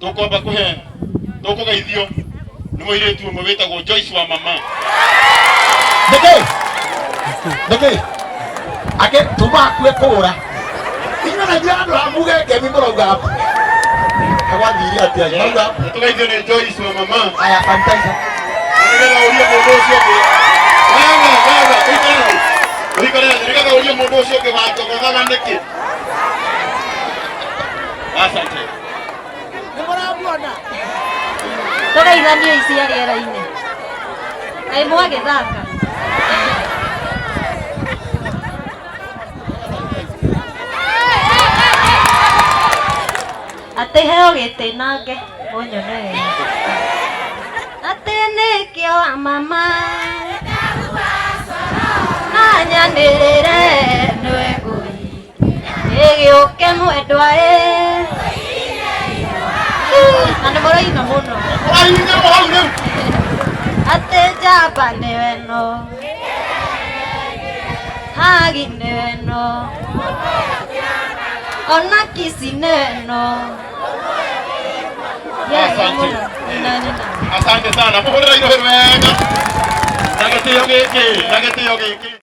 tukwamba kuhe tukugeithio ni muiritu umwe witagwo Joyce wa mama ndeke ake tumakue kura ingana jando amuge kemi murauga agwathiri atia murauga tugeithio ni Joyce wa mama aya fantaisa nigega uria mundu ucio ngi wega nigega uria mundu ucio ngi wajogogaga niki asante nimuramuona tugeithanio ici ariera-ini ai mwagithaka ati heo gitinange munyone ati nikio wa mama nanyanirire niwe ngui nigiuke mwendwa na nĩ mũraina mũno atĩ njamba nĩwe no hagi nĩwe no ona kici nĩwe no asante sana muhũrĩra irohĩ wega na gĩtĩo gĩkĩ